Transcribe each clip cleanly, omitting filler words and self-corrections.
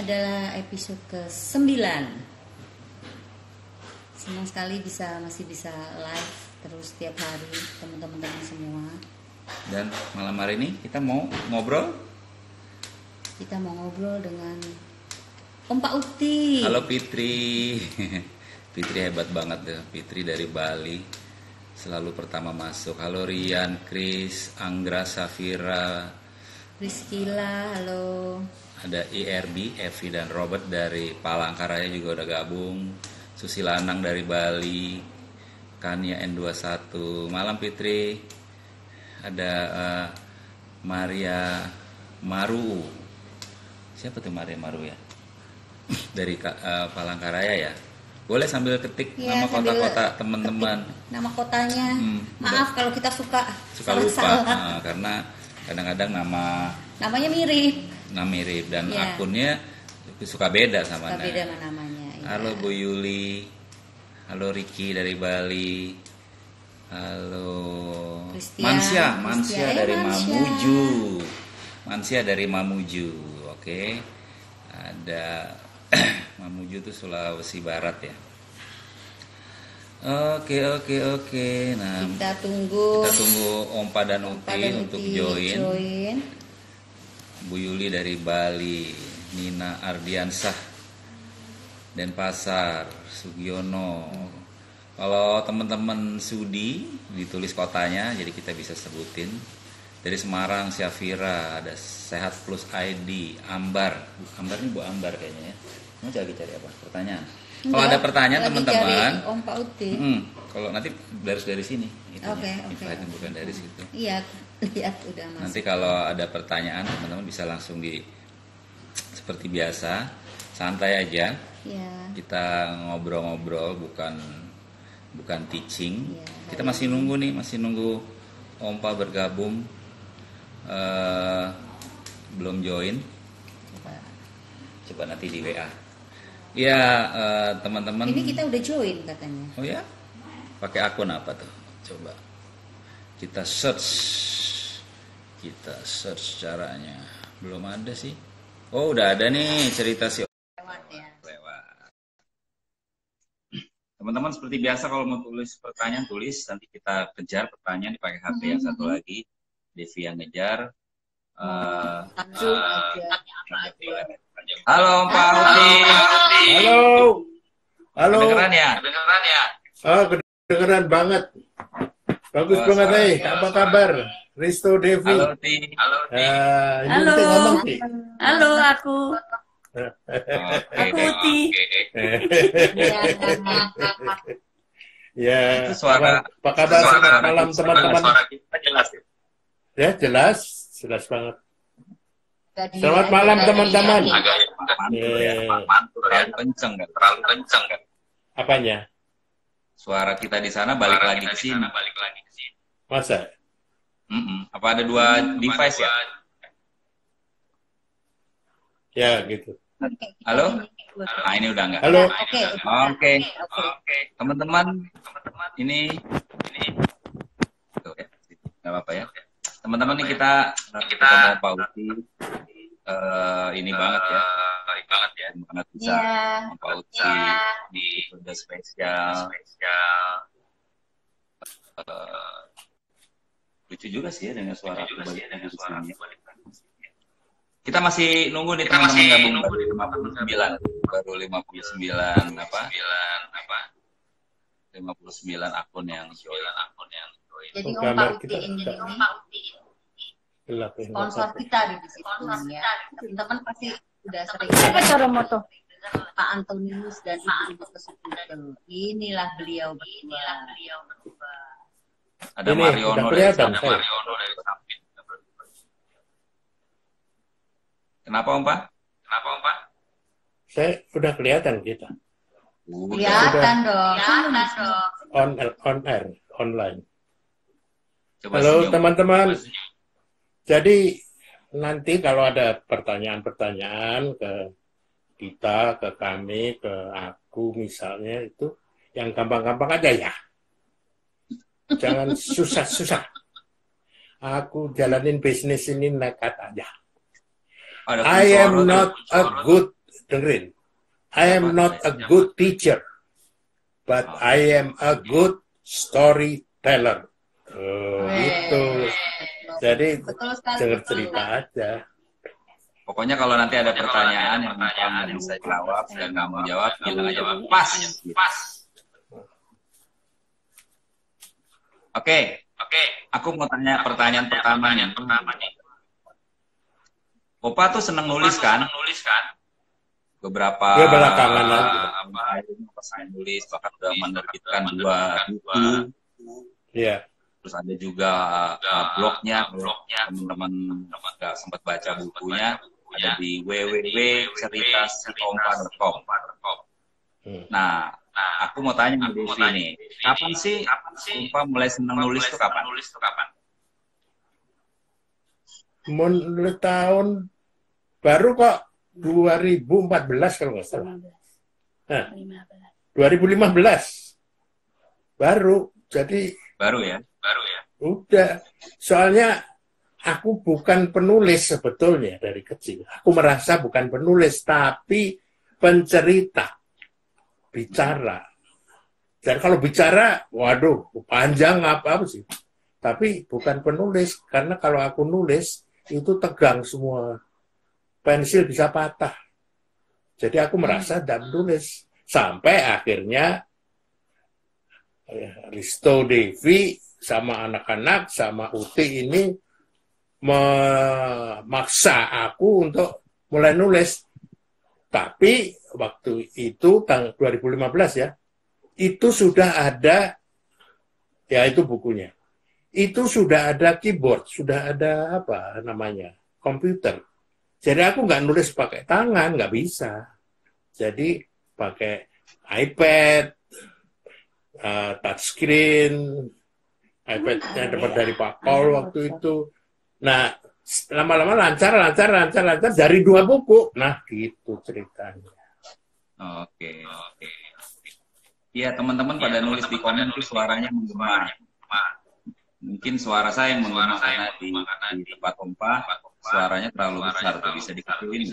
adalah episode ke-9. Senang sekali masih bisa live terus setiap hari teman-teman semua. Dan malam hari ini kita mau ngobrol. Kita mau ngobrol dengan Om Pak Uti. Halo Fitri. Fitri hebat banget ya, Fitri dari Bali. Selalu pertama masuk. Halo Rian, Chris, Anggra, Safira, Rizkila, halo. ada IRB, Evi dan Robert dari Palangkaraya juga udah gabung. Susila Anang dari Bali, Kania N21. Malam Fitri. Ada Maria Maru. Siapa tuh Maria Maru ya? Dari Palangkaraya ya. Boleh sambil ketik ya, nama kota-kota teman-teman. Nama kotanya. Maaf kalau kita suka lupa. Karena kadang-kadang namanya mirip. Dan ya, akunnya suka beda sama namanya. Ya. Halo Bu Yuli. Halo Ricky dari Bali. Halo Mansia dari Mamuju. Mansia dari Mamuju. Oke. Ada Mamuju itu Sulawesi Barat ya. Oke. Nah, kita tunggu Ompa dan Uti untuk join. Bu Yuli dari Bali, Nina Ardiansah, Denpasar, Sugiono. Kalau teman-teman Sudi ditulis kotanya, jadi kita bisa sebutin. Dari Semarang, Syafira, ada Sehat Plus ID, Ambar ini Bu Ambar kayaknya ya. Mau cari apa? Pertanyaan. Kalau ada pertanyaan teman-teman, Om Pak Uti. Kalau nanti dari sini, Oke. bukan dari situ. Iya, lihat udah masuk. Nanti kalau ada pertanyaan teman-teman bisa langsung seperti biasa, santai aja. Ya. Kita ngobrol-ngobrol, bukan teaching. Ya, kita masih nunggu Ompa bergabung. Belum join. Coba nanti di WA. Ya, teman-teman. Ini kita udah join katanya. Oh ya? Pakai akun apa tuh? Coba. Kita search caranya. Belum ada sih. Oh, udah ada nih cerita si lewat. Teman-teman seperti biasa kalau mau tulis pertanyaan tulis, nanti kita kejar pertanyaan dipakai HP yang satu lagi. Devi yang ngejar. Halo Pak Uti. Halo. Kedengeran ya? Kedengeran banget. Bagus banget, apa kabar? Risto Devi. Halo Ti. Halo. Ngomong, Ti. Halo, aku. Aku Uti. Ya. Itu suara. Apa kabar? Selamat malam teman-teman. Suara kita jelas ya? Ya, jelas banget. Selamat malam teman-teman. Agak mantul ya. Terlalu kenceng kan? Apanya? Suara kita di sana balik lagi ke sini. Masa? Apa ada dua device ya? Ya, gitu. Halo? Nah, ini udah enggak. Halo. Oke. Teman-teman, ini tuh ya. Enggak apa-apa ya. Teman-teman nih kita mau Pak Uti. Ini banget ya. Banget bisa Pak Uti di episode spesial. Lucu juga sih ya dengan suara aku balik lagi di sini. Kita masih nunggu nih teman-teman gabung baru 59 akun yang join. Jadi Om Pak Uti ini sponsor kita di situ ya. Teman-teman pasti udah sering apa cara moto Pak Antonius dan Ibu Kesukutu. Inilah beliau berdua. Ada Mariono dari Sampit. Kenapa Om Pak? Saya udah kelihatan kita. Kelihatan dong. On air, online. Coba Halo senyum. teman-teman. Jadi nanti kalau ada pertanyaan-pertanyaan ke kita, ke kami, ke aku misalnya itu yang gampang-gampang aja ya. Jangan susah-susah. Aku jalanin bisnis ini nekat aja. I am not a good dengerin. I am not a good teacher, but I am a good storyteller. Oh, gitu. Jadi Betul sekali. denger cerita aja. Pokoknya kalau nanti ada pertanyaan yang nggak bisa jawab dan nggak mau jawab, bilang aja pas. Oke. Aku mau tanya pertanyaan pertama nih. Opa tuh seneng nulis kan? Beberapa Ya, belakangan aja. Saya nulis, bahkan sudah menerbitkan 2 buku. Iya. Terus ada juga blognya, teman-teman nggak sempat baca bukunya, ada di www.ceritasiompa.com. Nah, aku mau tanya Mbak Devi nih, kapan sih Ompa mulai senang nulis tuh kapan? Mulai tahun baru kok 2014 kalau nggak salah. Nah, 2015 baru. Jadi Baru ya. udah. Soalnya aku bukan penulis sebetulnya dari kecil. Aku merasa bukan penulis, tapi pencerita. Bicara. Dan kalau bicara, waduh, panjang apa sih. Tapi bukan penulis. Karena kalau aku nulis, itu tegang semua. Pensil bisa patah. Jadi aku merasa dan nulis. Sampai akhirnya Risto Devi sama anak-anak, sama Uti ini memaksa aku untuk mulai nulis. Tapi waktu itu tahun 2015 ya, itu sudah ada, ya itu bukunya. Itu sudah ada keyboard, sudah ada apa namanya, komputer. Jadi aku nggak nulis pakai tangan, nggak bisa. Jadi pakai iPad, touchscreen, iPad-nya dapat dari Pak Paul waktu itu. Nah, lama-lama lancar dari 2 buku. Nah, gitu ceritanya. Oke. Iya, teman-teman pada nulis di komen tuh suaranya menggema. Mungkin suara saya yang menggema karena di tempat Ompa suaranya terlalu besar, tuh bisa dikecilin.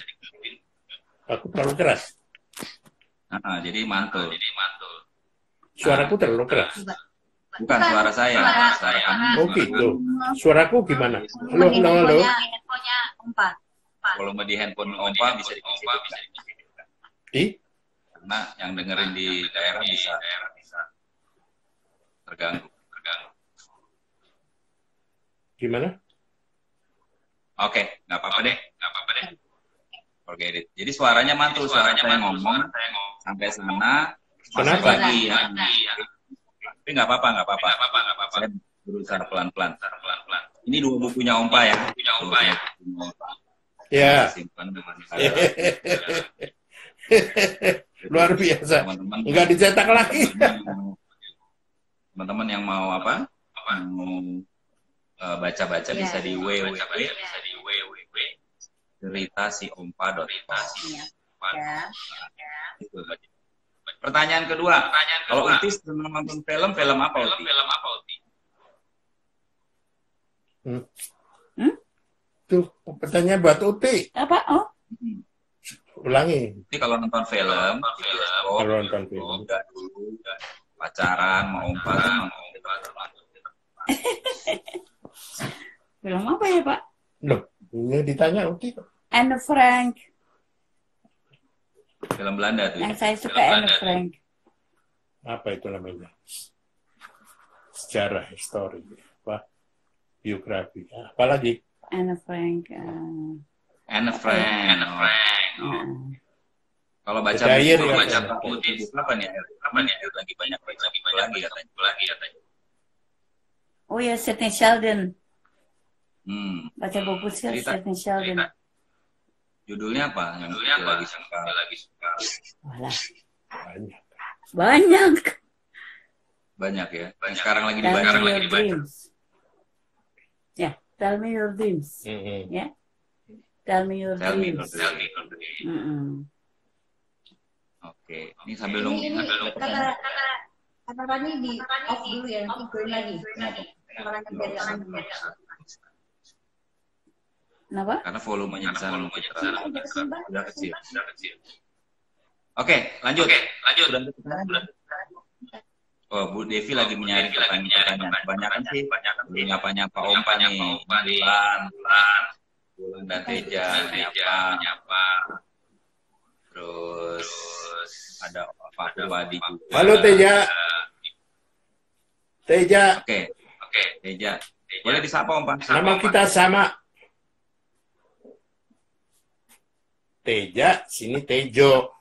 Aku terlalu keras. Jadi mantul. Suaraku terlalu keras. Bukan suara saya, suara kami. Oh gitu. Suaraku gimana? Halo. Handphonenya Ompa. Volume di handphone Ompa bisa dikecilkan. Karena yang dengerin di daerah bisa terganggu. Gimana? Oke, nggak apa-apa deh. Forget it. Jadi suaranya mantul, suara saya ngomong sampai sana, masuk Kenapa? lagi ya. Tapi nggak apa-apa. Saya berusaha pelan-pelan. Ini 2 bukunya Ompa ya. Ya. Simpan dengan Luar biasa. teman-teman. Enggak dicetak lagi. Teman-teman yang mau apa? Mau baca-baca bisa di www.ceritasiompa.com. Pertanyaan kedua, kalau Uti senang nonton film apa Uti? Tuh, pertanyaan buat Uti. Apa? Oh, Ulangi. Uti kalau nonton film, Kalau nonton film. enggak dulu, pacaran, mau Ompa tuh nonton film apa ya, Pak? Loh, ini ditanya Uti. Anne Frank. film Belanda tuh. Yang saya suka Anne Frank. Apa itu namanya? Sejarah, histori, apa? Biografi. Apalagi? Anne Frank. Anne Frank. Kalau baca Dyer, buku, ya, baca kan? buku apa nih? Lagi banyak lagi katanya. Oh ya, Sidney Sheldon. Baca buku Cerita. Sidney Sheldon. Judulnya apa? Yang lagi suka. Walah, Banyak. banyak. Banyak ya. Yang sekarang lagi Tell dibaca. me your dreams. Ya, tell me your dreams. Ya, tell me your dreams. Oke, ini sambil nunggu. Ini kata Rani di off dulu ya, nanti join lagi. Kenapa? Karena volumenya di sana udah kecil. Sudah kecil. Oke, lanjut. Sudah ada pertanyaan? Oh, Bu Devi lagi mencari pertanyaan. Kebanyakan sih nyapa-nyapa Ompa nih. Bulan dan Teja nyapa. Terus ada Pak Wadi juga. Halo Teja. Oke, Teja. Boleh disapa Om Pak? Nama kita sama. Teja, sini Tejo.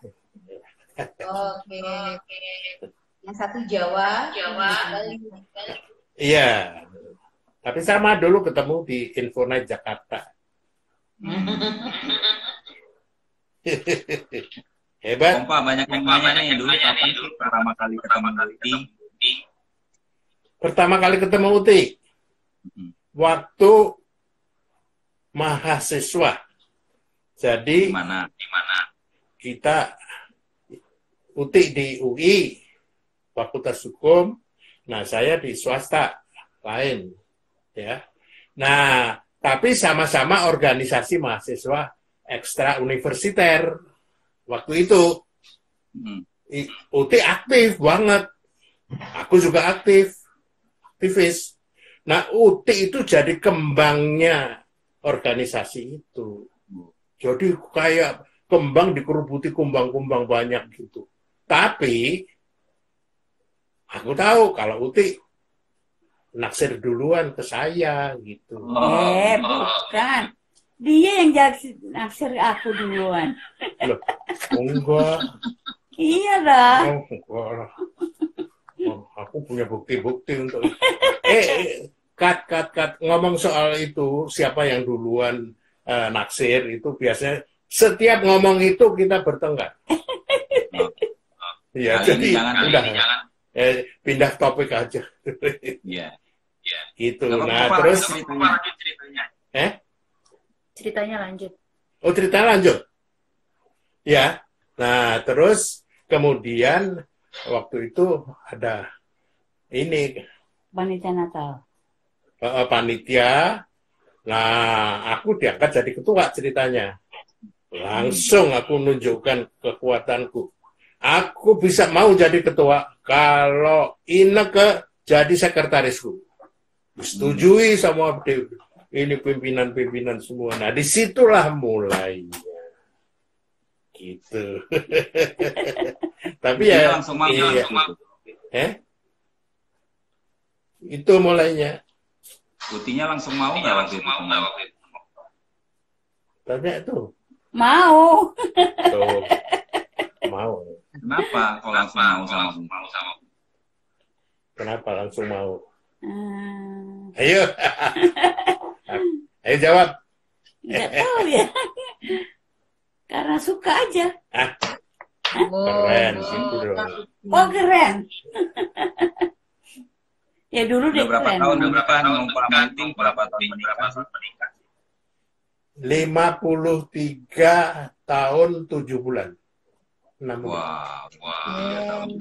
Oke. Yang satu Jawa. Iya. Tapi sama dulu ketemu di Infonet Jakarta. Hebat. Om Pak, banyak yang nanya nih dulu kapan sih pertama kali ketemu Uti? Pertama kali ketemu Uti waktu mahasiswa. Jadi Di mana? kita Uti di UI, Fakultas Hukum. Nah, saya di swasta lain, ya. Nah, tapi sama-sama organisasi mahasiswa ekstra universiter. Waktu itu Uti aktif banget. Aku juga aktivis. Nah, Uti itu jadi kembangnya organisasi itu. Jadi kayak kembang dikerubuti kumbang-kumbang banyak gitu. Tapi aku tahu kalau Uti naksir duluan ke saya gitu. Bukan. Dia yang naksir aku duluan. Loh, enggak. Iya dah. Oh, enggak lah. Oh, aku punya bukti-bukti untuk cut. Ngomong soal itu, siapa yang duluan naksir itu biasanya setiap ngomong itu kita bertengkar. Iya, jadi udah. Pindah topik aja. Iya. Gitu. Nah, terus Ceritanya lanjut. Oh, cerita lanjut. Ya. Nah, terus kemudian waktu itu ada ini Panitia Natal. panitia. Nah, aku diangkat jadi ketua ceritanya. Langsung aku menunjukkan kekuatanku. Aku bisa mau jadi ketua kalau Ineke jadi sekretarisku. Disetujui sama ini pimpinan-pimpinan semua. Nah, disitulah mulainya. Gitu. Tapi ya langsung mau. Itu mulainya. Utinya langsung mau nggak waktu itu? Tanya itu. Mau. Tuh. Mau. Kenapa kalau langsung mau sama? Kenapa langsung mau? Ayo. Ayo jawab. Nggak tahu ya. Karena suka aja. Keren gitu dong. Oh, keren. Ya dulu Udah deh berapa keren. tahun menikah? Berapa tahun menikah? 53 tahun 7 bulan. 6 bulan. Wah, 3 tahun.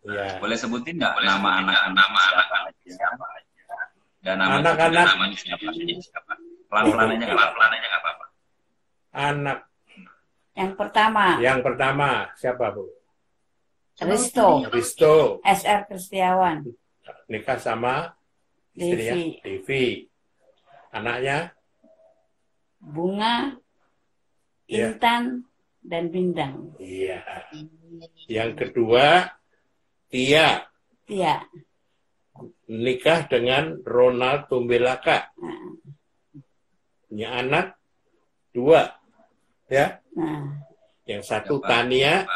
Ya. Boleh sebutin nggak nama anak-anak siapa aja? Dan Anak-anak siapa? Pelan-pelannya nggak apa-apa. Anak Yang pertama, yang pertama siapa, Bu? Risto. SR Kristiawan. Nikah sama istrinya Devi. Anaknya Bunga, Intan, dan Bintang. Iya. Yang kedua Tia. Nikah dengan Ronald Tumbelaka. Punya anak 2. Ya. Yang satu Tania,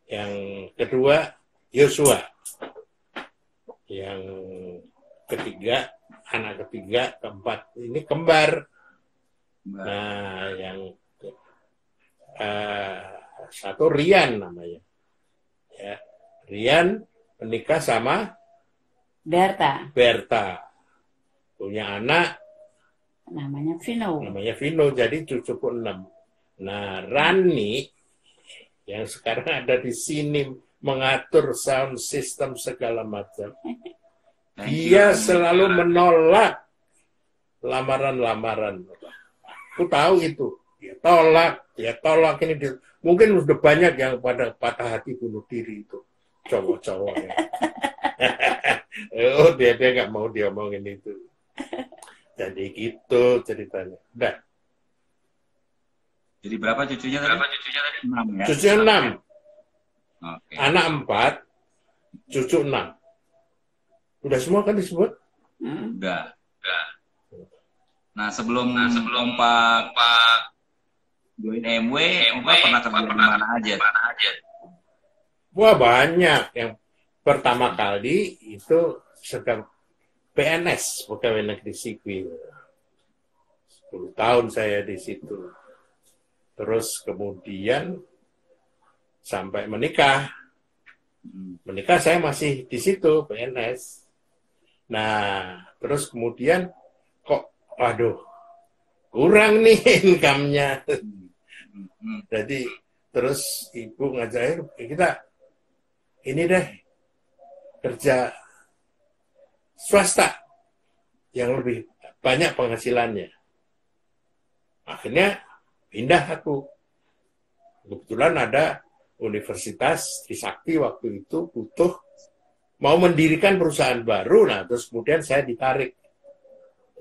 yang kedua Yosua. Yang ketiga, anak ketiga, keempat ini kembar. Nah, yang satu Rian namanya. Ya. Rian menikah sama Berta. Punya anak namanya Vino. Jadi cucuku 6. Nah, Rani yang sekarang ada di sini mengatur sound system segala macam. Dia selalu menolak lamaran-lamaran. Aku tahu itu. Dia tolak ini. Mungkin sudah banyak yang pada patah hati bunuh diri itu. Cowok-cowok. Ya. Oh, dia nggak mau diomongin itu. Jadi gitu ceritanya. Udah. Jadi berapa cucunya tadi? 6 ya? Cucu 6. Oke. Anak 4, cucu 6. Udah semua kan disebut? Udah. Nah, sebelum Pak join MW, pernah kerja di mana aja? Wah, banyak. Yang pertama kali itu sedang PNS, pegawai negeri sipil. 10 tahun saya di situ. Terus kemudian sampai menikah. Menikah saya masih di situ, PNS. Nah, terus kemudian kok, waduh, kurang nih income-nya. Jadi terus ibu ngajarin kita ini deh kerja swasta yang lebih banyak penghasilannya. Akhirnya pindah aku. Kebetulan ada universitas Trisakti waktu itu butuh mau mendirikan perusahaan baru, nah terus kemudian saya ditarik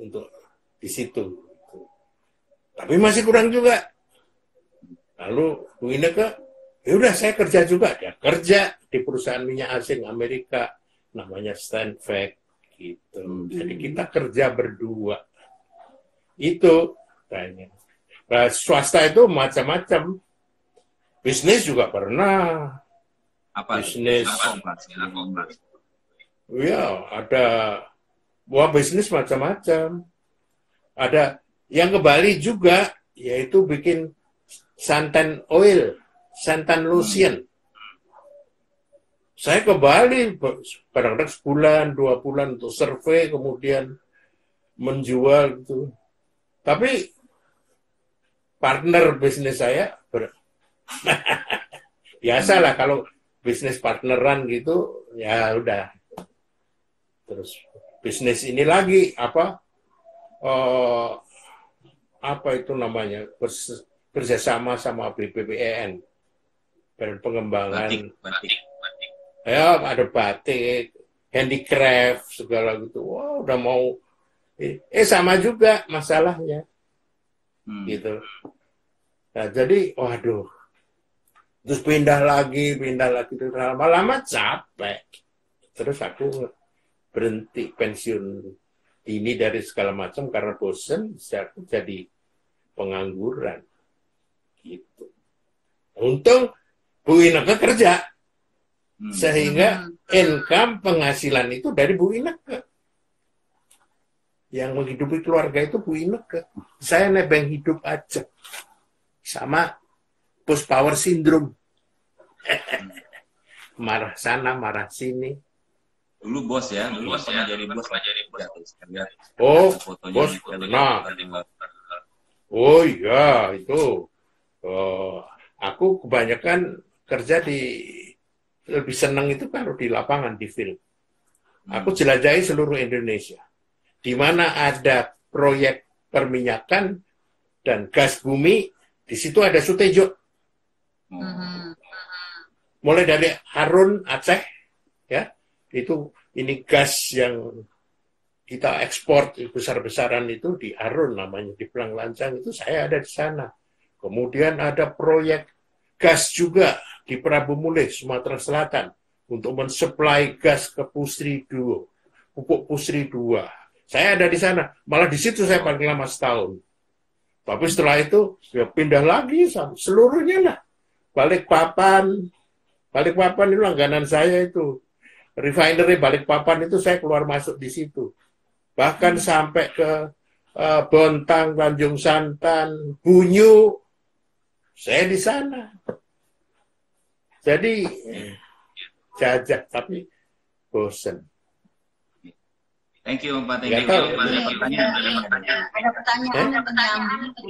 untuk di situ. Tapi masih kurang juga. Lalu Bu Inneke, ya udah saya kerja juga. Dia kerja di perusahaan minyak asing Amerika, namanya Stanford gitu. Jadi kita kerja berdua. Itu kayaknya. Nah, swasta itu macam-macam. Bisnis juga pernah. Apa? Bisnis. Apa? Ya, ada buah bisnis macam-macam. Ada yang ke Bali juga, yaitu bikin santan oil, santan lotion. Saya ke Bali, kadang-kadang sebulan, 2 bulan untuk survei, kemudian menjual gitu. Tapi partner bisnis saya biasalah kalau bisnis partneran gitu, ya udah. Terus bisnis ini lagi apa itu namanya, kerjasama sama BPPN dan pengembangan batik. Ya ada batik, handicraft segala gitu. Wah, udah mau sama juga masalahnya gitu. Nah, jadi waduh, terus pindah lagi terus lama-lama capek. Terus aku berhenti, pensiun dini dari segala macam karena bosen, jadi pengangguran gitu. Untung Bu Inneke kerja, sehingga income penghasilan itu dari Bu Inneke. Yang menghidupi keluarga itu Bu Inneke. Saya nebeng hidup aja. Sama post power syndrome. Marah sana, marah sini. Dulu bos ya, pernah jadi bos. Oh, bos pernah. Oh iya, itu. Aku kebanyakan kerja lebih senang itu kalau di lapangan, di field. Aku jelajahi seluruh Indonesia. Di mana ada proyek perminyakan dan gas bumi, di situ ada Sutejo. Mulai dari Harun, Aceh, ya, ini gas yang kita ekspor besar-besaran itu di Harun namanya, di Belang Lancang itu saya ada di sana. Kemudian ada proyek gas juga di Prabu Mulih, Sumatera Selatan, untuk mensuplai gas ke Pusri 2, pupuk Pusri 2. Saya ada di sana, malah di situ saya paling lama setahun. Tapi setelah itu ya pindah lagi seluruhnya lah. Balikpapan itu langganan saya itu. Refinery Balikpapan itu saya keluar masuk di situ. Bahkan sampai ke Bontang, Tanjung Santan, Bunyu, saya di sana. Jadi jajak tapi bosen. Thank you, Pak. Ada pertanyaan yang menyambung.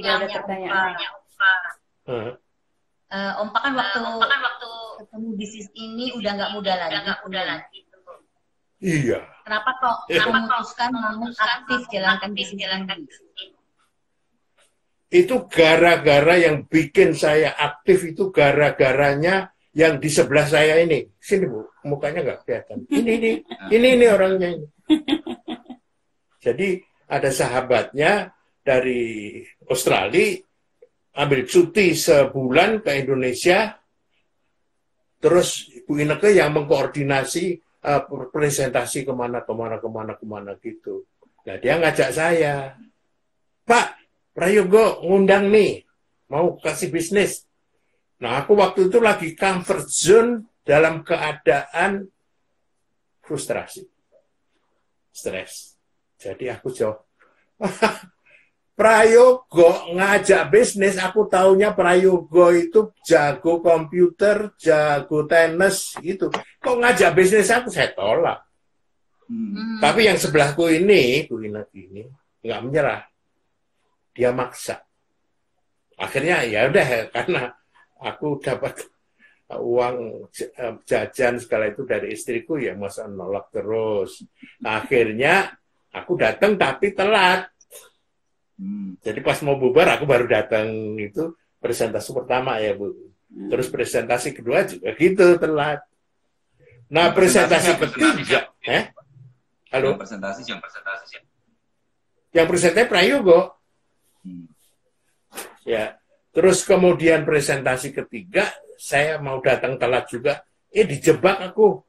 Om Pak kan waktu ketemu bisnis ini udah nggak muda lagi. Iya. Kenapa kok memutuskan aktif jalankan bisnis ini? Itu gara-gara yang bikin saya aktif itu gara-garanya yang di sebelah saya ini. Sini Bu, mukanya nggak kelihatan. Ini orangnya ini. Jadi ada sahabatnya dari Australia ambil cuti sebulan ke Indonesia, terus Bu Ineke yang mengkoordinasi presentasi kemana gitu. Nah dia ngajak saya, Pak Prayogo ngundang nih, mau kasih bisnis. Nah aku waktu itu lagi comfort zone dalam keadaan frustrasi, stres. Jadi aku jawab, Prayogo ngajak bisnis, aku taunya Prayogo itu jago komputer, jago tenis gitu. Kok ngajak bisnis aku, saya tolak. Tapi yang sebelahku ini, Bu Ineke ini, nggak menyerah. Dia maksa. Akhirnya ya udah, karena aku dapat uang jajan segala itu dari istriku, ya masa nolak terus. Akhirnya aku datang tapi telat. Jadi pas mau bubar aku baru datang, itu presentasi pertama ya Bu. Terus presentasi kedua juga gitu telat. Nah presentasi ketiga, halo. Yang presentasi Prayogo. Ya. Terus kemudian presentasi ketiga saya mau datang telat juga. Dijebak aku.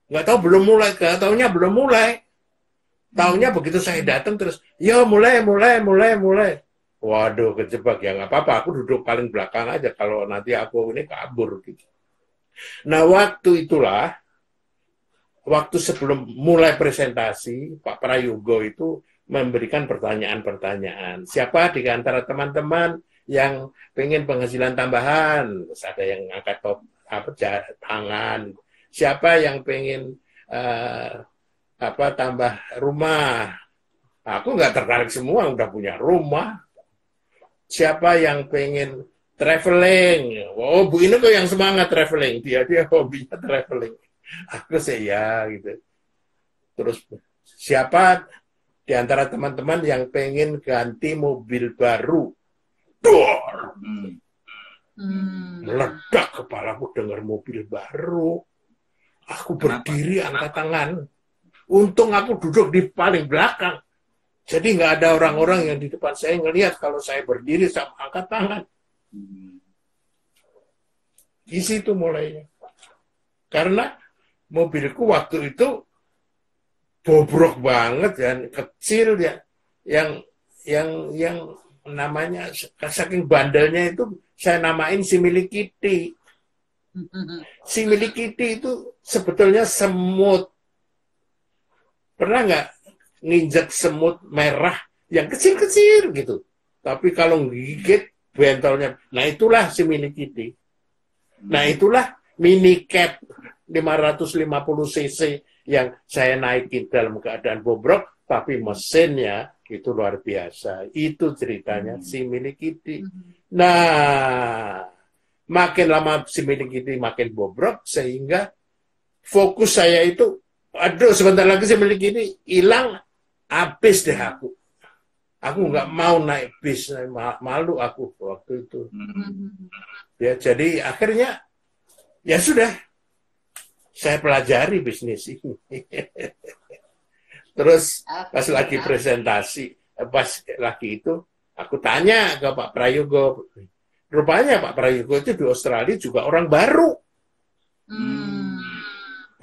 Nggak tahu belum mulai, taunya belum mulai. Taunya begitu saya datang terus, yo mulai. Waduh, kejebak ya nggak apa-apa. Aku duduk paling belakang aja kalau nanti aku ini kabur gitu. Nah waktu itulah, waktu sebelum mulai presentasi, Pak Prayogo itu memberikan pertanyaan-pertanyaan. Siapa di antara teman-teman yang pengen penghasilan tambahan? Terus ada yang angkat tangan. Siapa yang pengen tambah rumah? Aku nggak tertarik semua, udah punya rumah. Siapa yang pengen traveling? Oh, Bu Ineke yang semangat traveling. Dia hobinya traveling. Aku sih ya gitu. Terus siapa di antara teman-teman yang pengen ganti mobil baru? Dor! Meledak kepalaku dengar mobil baru. Aku berdiri angkat tangan. Untung aku duduk di paling belakang. Jadi nggak ada orang-orang yang di depan saya ngelihat kalau saya berdiri sama angkat tangan. Di situ mulainya. Karena mobilku waktu itu bobrok banget ya, kecil ya. Yang namanya saking bandelnya itu saya namain si Milikiti. Si Milikiti itu sebetulnya semut. Pernah nggak nginjek semut merah yang kecil-kecil gitu? Tapi kalau gigit bentolnya, nah itulah si Milikiti. Nah itulah mini cat 550 cc yang saya naikin dalam keadaan bobrok, tapi mesinnya itu luar biasa. Itu ceritanya si Milikiti. Nah, makin lama si Milikiti makin bobrok, sehingga fokus saya itu, aduh sebentar lagi si Milikiti hilang, habis deh aku. Aku nggak mau naik bis, malu aku waktu itu. Ya, jadi akhirnya ya sudah, saya pelajari bisnis ini. Terus pas lagi presentasi, pas lagi itu, aku tanya ke Pak Prayogo. Rupanya Pak Prayogo itu di Australia juga orang baru.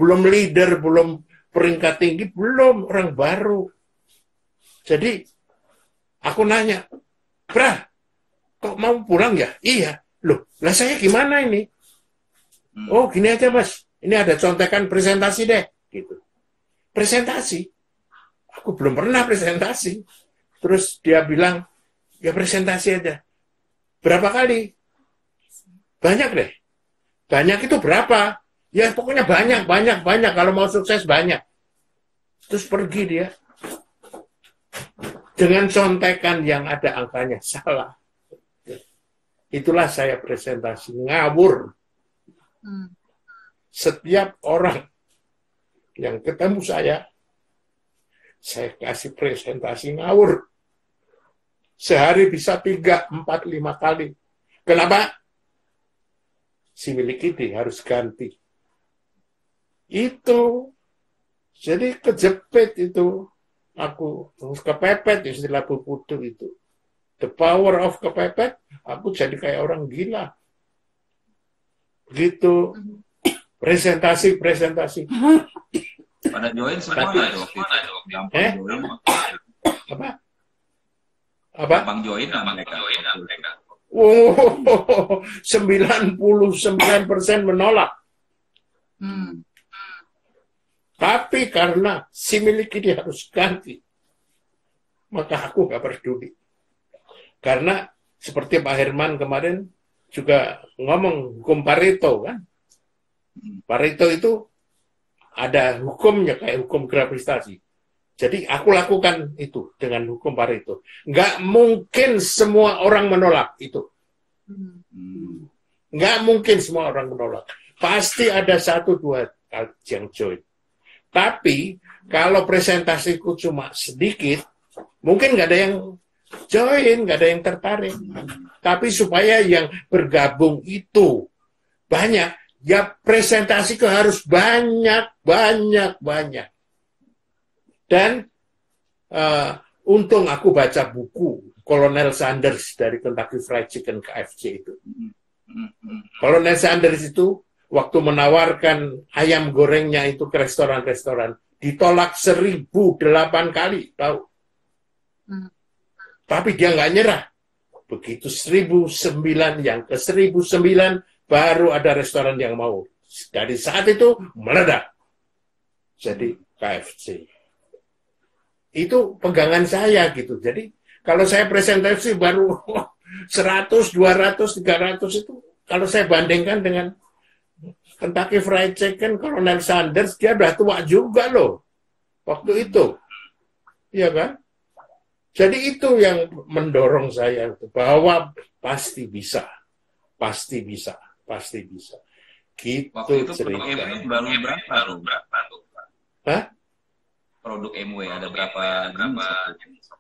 Belum leader, belum peringkat tinggi, belum, orang baru. Jadi aku nanya, Bra, kok mau pulang ya? Iya. Loh, lah saya gimana ini? Oh, gini aja Mas. Ini ada contekan presentasi deh. Gitu. Presentasi? Aku belum pernah presentasi. Terus dia bilang, ya presentasi aja. Berapa kali? Banyak deh. Banyak itu berapa? Ya pokoknya banyak. Kalau mau sukses banyak. Terus pergi dia. Dengan contekan yang ada angkanya salah. Itulah saya presentasi ngawur. Setiap orang yang ketemu saya kasih presentasi ngawur. Sehari bisa 3, 4, 5 kali. Kenapa? Si milikidi harus ganti. Itu. Jadi kejepit itu. Aku kepepet istilah Bu Putu itu. The power of kepepet, aku jadi kayak orang gila. Gitu. Presentasi. Pada join semua nggak waktu itu? Gampang join. Apa? Gampang join lah mereka. Oh, 99% menolak. Tapi karena si milik ini harus ganti, maka aku nggak peduli. Karena seperti Pak Herman kemarin juga ngomong hukum Pareto kan. Pareto itu ada hukumnya kayak hukum gravitasi. Jadi aku lakukan itu dengan hukum Pareto. Nggak mungkin semua orang menolak itu. Nggak mungkin semua orang menolak. Pasti ada 1-2 yang join. Tapi kalau presentasiku cuma sedikit, mungkin nggak ada yang join, nggak ada yang tertarik. Tapi supaya yang bergabung itu banyak, ya presentasiku harus banyak. Dan untung aku baca buku Kolonel Sanders dari Kentucky Fried Chicken KFC itu. Kolonel Sanders itu waktu menawarkan ayam gorengnya itu ke restoran-restoran, ditolak 1008 kali, tahu? Tapi dia nggak nyerah. Begitu 1009, yang ke 1009 baru ada restoran yang mau. Dari saat itu meledak. Jadi KFC. Itu pegangan saya gitu. Jadi kalau saya presentasi baru 100, 200, 300 itu, kalau saya bandingkan dengan Kentucky Fried Chicken, Colonel Sanders, dia udah tua juga loh. Waktu itu. Iya kan? Jadi itu yang mendorong saya. Bahwa pasti bisa. Gitu waktu itu cerita. produk MW baru berapa tuh? Hah? Produk MW ada berapa jenis?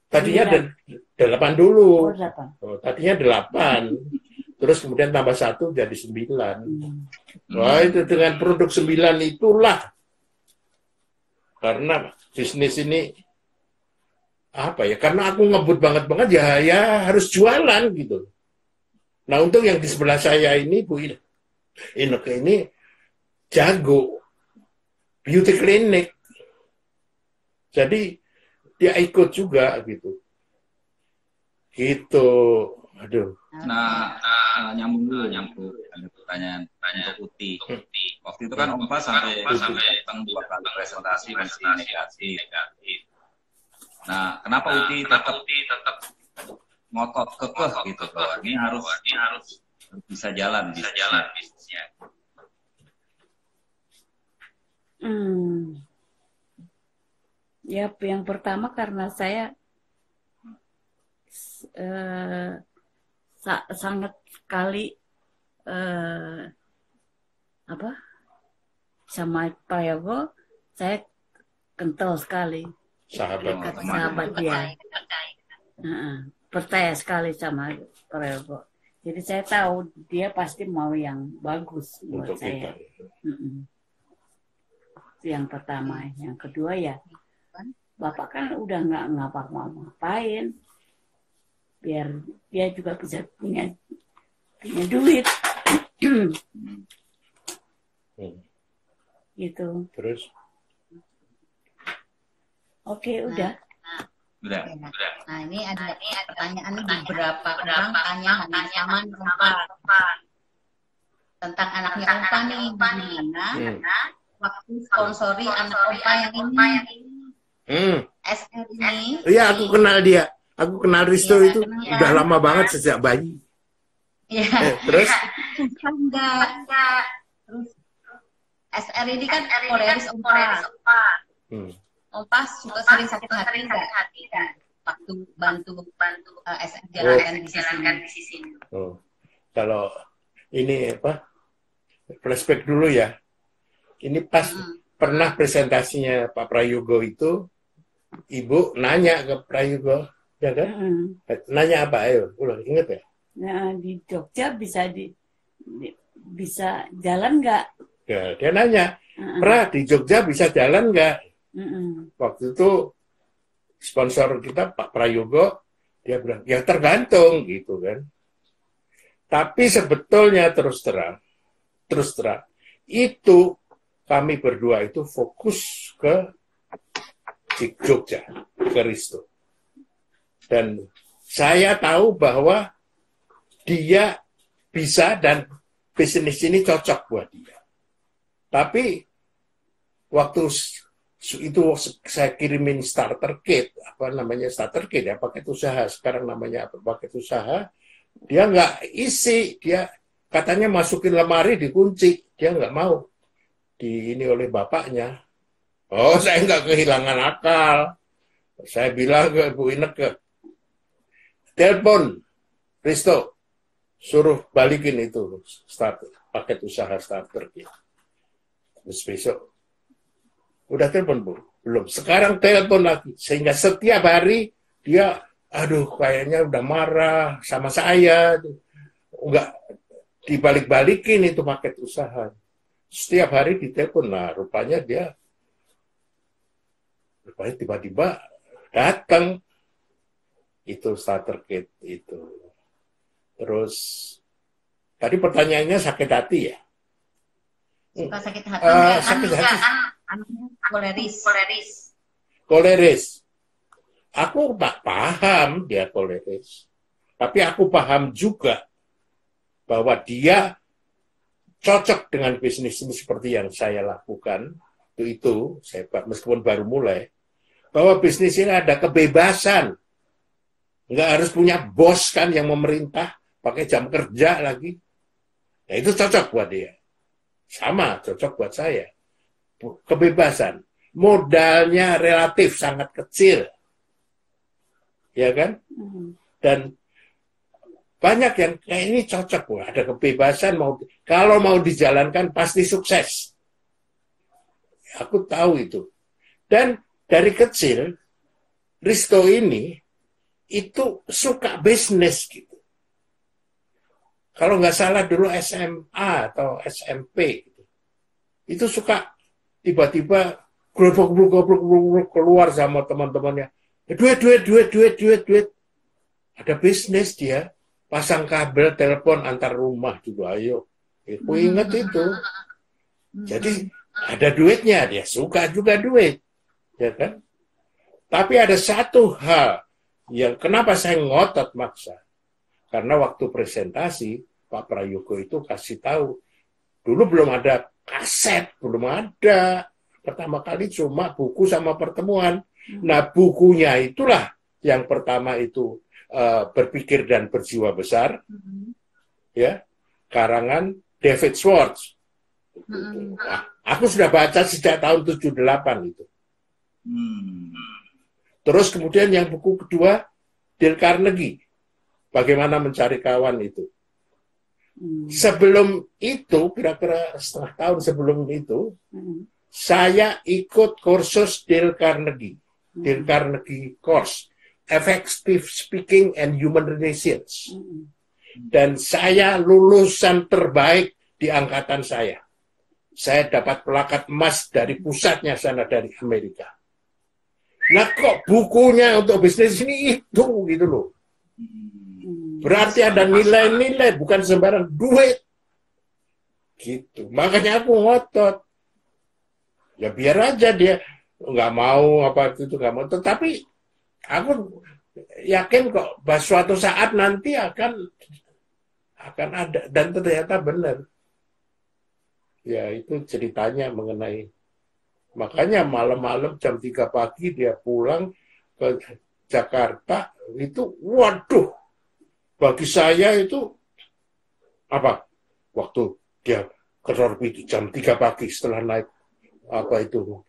Tadinya ada 8 dulu. Oh, 8. Oh, tadinya 8. Terus kemudian tambah 1 jadi 9. Wah, itu dengan produk 9 itulah. Karena bisnis ini apa ya? Karena aku ngebut banget ya harus jualan gitu. Nah, untuk yang di sebelah saya ini Bu Ineke ini jago beauty clinic. Jadi dia ikut juga gitu. Gitu. Aduh. Nah, nyambung ada pertanyaan untuk Uti. Waktu itu kan Om Pas sampai datang 2 kali presentasi masih negatif. Nah, kenapa Uti tetap ngotot kekeh gitu bahwa ini harus bisa jalan bisnisnya. Ya, yang pertama karena saya sangat sekali sama Pak Yogo, saya kental sekali. Sahabat dia. Percaya sekali sama Pak Yogo. Jadi saya tahu dia pasti mau yang bagus buat untuk saya. Itu yang pertama. Yang kedua ya, Bapak kan udah nggak ngapa-ngapain. Biar dia juga bisa punya duit. Gitu. Terus? Oke, udah. Udah. Nah, ini ada pertanyaan beberapa orang tanya sama tentang anaknya Opa nih, gimana waktu sponsori anak Opa yang ini. SR ini. Iya, aku kenal dia. Aku kenal Risto itu udah lama banget sejak bayi. Iya. Terus? Enggak. Terus SR ini kan koleris Opa. Opa suka sering sakit hati enggak? Waktu bantu SR jalankan di sisi. Kalau ini flashback dulu ya. Ini pas pernah presentasinya Pak Prayogo itu, Ibu nanya ke Prayogo, ya kan? Mm-mm. Nanya apa? Ayo, ulang inget ya? Nah, di Jogja bisa jalan nggak? Ya, dia nanya, Mm-mm. di Jogja bisa jalan nggak? Mm-mm. Waktu itu sponsor kita Pak Prayogo, dia bilang, ya tergantung gitu kan. Tapi sebetulnya terus terang, itu kami berdua itu fokus ke Jogja, ke Risto. Dan saya tahu bahwa dia bisa dan bisnis ini cocok buat dia. Tapi waktu itu saya kirimin starter kit, apa namanya starter kit ya, paket usaha, sekarang namanya apa, paket usaha, dia nggak isi, dia katanya masukin lemari dikunci, dia nggak mau ini oleh bapaknya. Oh, saya nggak kehilangan akal. Saya bilang ke Bu Ineke, telepon Risto, suruh balikin itu paket usaha starter kit. Terus besok, udah telepon Bu? Belum. Sekarang telepon lagi. Sehingga setiap hari dia, aduh kayaknya udah marah sama saya. Enggak dibalik-balikin itu paket usaha. Setiap hari ditelepon. Nah, rupanya tiba-tiba datang itu starter kit itu. Terus tadi pertanyaannya sakit hati ya? Suka sakit hati enggak? Sakit hati. Anaknya koleris. Koleris. Aku tak paham dia koleris. Tapi aku paham juga bahwa dia cocok dengan bisnis ini seperti yang saya lakukan. Itu saya meskipun baru mulai. Bahwa bisnis ini ada kebebasan. Nggak harus punya bos kan yang memerintah. Pakai jam kerja lagi. Nah, itu cocok buat dia. Sama, cocok buat saya. Kebebasan. Modalnya relatif sangat kecil. Ya kan? Dan banyak yang kayak ini cocok. Wah, ada kebebasan. Kalau mau dijalankan pasti sukses. Aku tahu itu. Dan dari kecil, Risto ini itu suka bisnis gitu. Kalau nggak salah dulu SMA atau SMP gitu. Itu suka tiba-tiba goblok keluar sama teman-temannya. Duit. Ada bisnis dia. Pasang kabel telepon antar rumah juga. Ayo. Aku ingat itu. Jadi ada duitnya. Dia suka juga duit. Ya kan? Tapi ada satu hal yang kenapa saya ngotot maksa. Karena waktu presentasi, Pak Prayogo itu kasih tahu. Dulu belum ada kaset, belum ada. Pertama kali cuma buku sama pertemuan. Nah, bukunya itulah yang pertama itu berpikir dan berjiwa besar. Ya, karangan David Schwartz. Nah, aku sudah baca sejak tahun 78 itu. Terus kemudian yang buku kedua, Dale Carnegie. Bagaimana mencari kawan itu. Sebelum itu, kira-kira setengah tahun sebelum itu, saya ikut kursus Dale Carnegie. Dale Carnegie Course. Effective Speaking and Human Relations. Dan saya lulusan terbaik di angkatan saya. Saya dapat pelakat emas dari pusatnya sana dari Amerika. Nah kok bukunya untuk bisnis ini itu gitu loh. Berarti ada nilai-nilai, bukan sembarang duit. Gitu. Makanya aku ngotot. Ya biar aja dia nggak mau apa itu nggak mau. Tetapi aku yakin kok bahwa suatu saat nanti akan ada dan ternyata benar. Ya itu ceritanya mengenai. Makanya malam-malam jam 3 pagi dia pulang ke Jakarta itu waduh. Bagi saya itu apa? Waktu dia ke Rorbiti jam 3 pagi setelah naik apa itu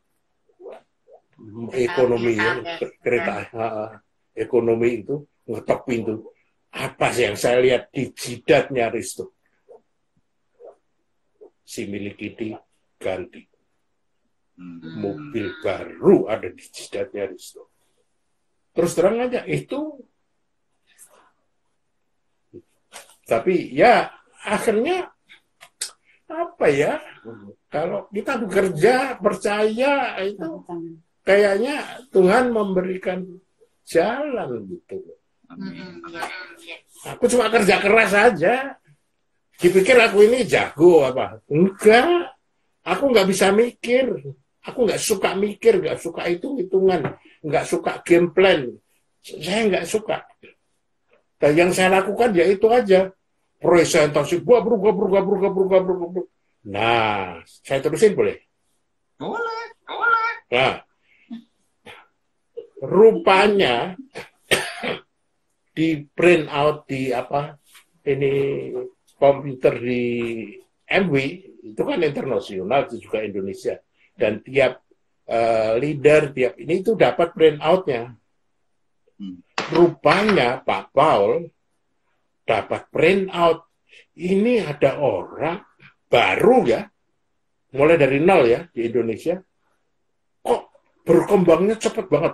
ekonomi kereta ekonomi itu ngetok pintu. Apa sih yang saya lihat di jidatnya Risto? Si Milikiti ganti. Mobil baru ada di jidatnya Risto. Terus terang aja itu. Tapi ya akhirnya apa ya? Kalau kita bekerja percaya itu kayaknya Tuhan memberikan jalan gitu. Aku cuma kerja keras aja. Dipikir aku ini jago apa? Enggak. Aku nggak bisa mikir. Aku nggak suka mikir, nggak suka hitung-hitungan, nggak suka game plan. Saya nggak suka. Dan yang saya lakukan ya itu aja. Presentasi berubah. Nah, saya terusin boleh? Boleh. Nah, rupanya di print out di ini komputer di MW itu kan internasional, itu juga Indonesia, dan tiap leader tiap ini itu dapat print outnya. Rupanya Pak Paul dapat print out. Ini ada orang baru ya, mulai dari nol ya di Indonesia, kok berkembangnya cepat banget.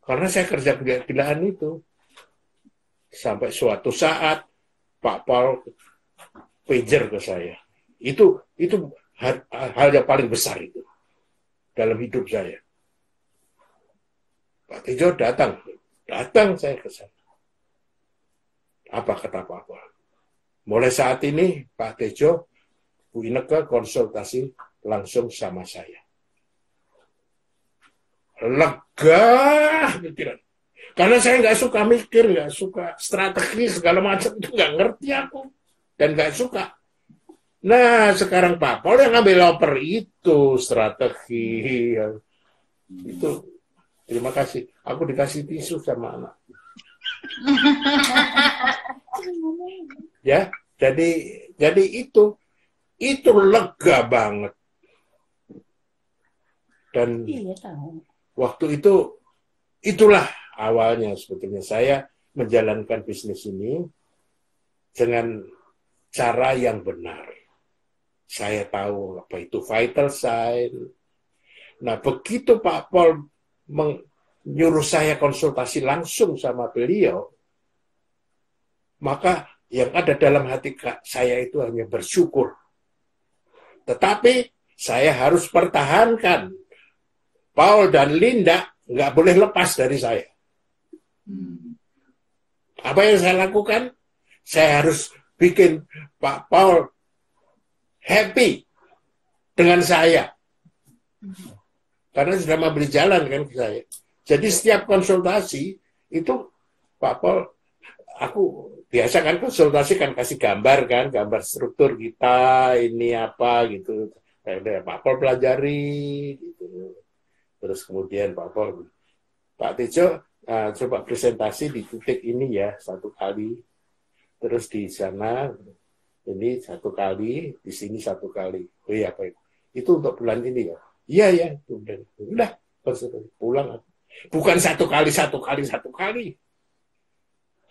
Karena saya kerja gila-gilaan itu. Sampai suatu saat Pak Paul pager ke saya. Itu hal yang paling besar itu dalam hidup saya. Pak Tejo datang saya ke sana. Apa kata Pak Paul? Mulai saat ini Pak Tejo, Bu Ineke konsultasi langsung sama saya. Lega pikiran. Karena saya nggak suka mikir, nggak suka strategi segala macam itu, nggak ngerti aku dan nggak suka. Nah sekarang Pak Paul yang ngambil oper itu strategi itu. Terima kasih. Aku dikasih tisu sama anak. Ya, jadi itu lega banget. Dan waktu itu itulah awalnya sebetulnya saya menjalankan bisnis ini dengan cara yang benar. Saya tahu apa itu vital sign. Nah, begitu Pak Paul menyuruh saya konsultasi langsung sama beliau, maka yang ada dalam hati saya itu hanya bersyukur. Tetapi saya harus pertahankan. Paul dan Linda nggak boleh lepas dari saya. Apa yang saya lakukan? Saya harus bikin Pak Paul happy dengan saya. Karena sudah memberi jalan kan ke saya. Jadi setiap konsultasi itu Pak Paul, aku biasa kan konsultasi kan kasih gambar kan, gambar struktur kita ini apa gitu. Pak Paul pelajari gitu. Terus kemudian Pak Tejo coba presentasi di titik ini ya satu kali. Terus di sana ini satu kali, di sini satu kali. Oh iya Pak, itu untuk bulan ini ya. Iya, udah pulang. Bukan satu kali.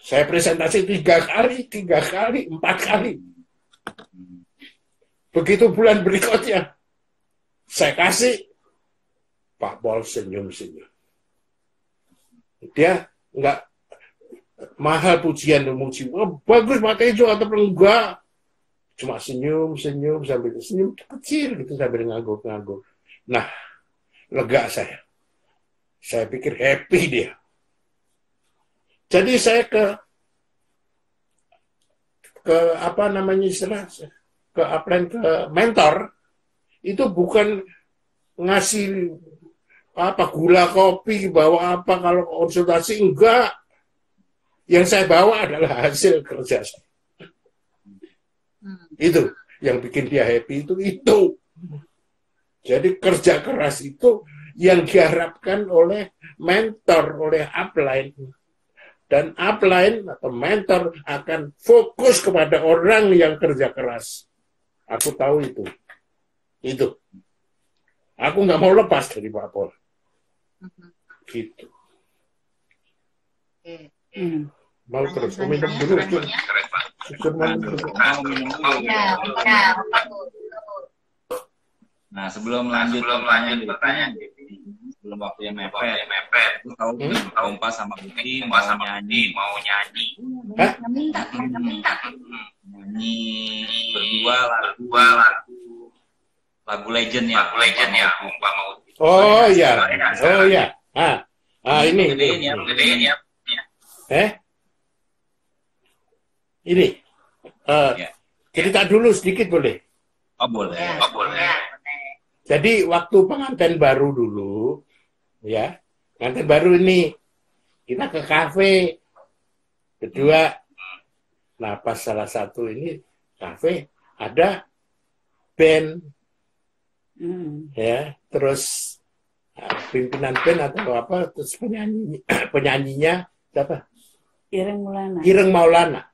Saya presentasi 3 kali, 4 kali. Begitu bulan berikutnya, saya kasih, Pak Paul senyum-senyum. Dia nggak mahal pujian memuji. Oh, bagus Pak Tejo atau enggak. Cuma senyum sambil senyum kecil gitu sambil ngangguk-ngangguk. Nah, lega saya. Saya pikir happy dia. Jadi saya ke apa namanya istilah, ke mentor, itu bukan ngasih apa gula kopi, bawa apa kalau konsultasi, enggak. Yang saya bawa adalah hasil kerja saya. Itu yang bikin dia happy itu. Jadi kerja keras itu yang diharapkan oleh mentor, oleh upline. Dan upline atau mentor akan fokus kepada orang yang kerja keras. Aku tahu itu. Itu. Aku nggak mau lepas dari Pak Paul. Gitu. Mau terus. Minum dulu. Nah, sebelum lanjut pertanyaan, belum waktunya mepet. Aku tahu Kompa sama Budi mau nyanyi. Hah? Minta. Nyanyi berdua lagu legend ya. Kompa mau. Oh iya. Ini. Gedein ya. Ini. Ya. Cerita dulu sedikit boleh. Oh boleh. Jadi waktu pengantin baru dulu, ya, pengantin baru ini kita ke kafe. Kedua, nah pas salah satu ini kafe ada band, ya, terus pimpinan band atau apa, terus penyanyinya siapa? Ireng Maulana.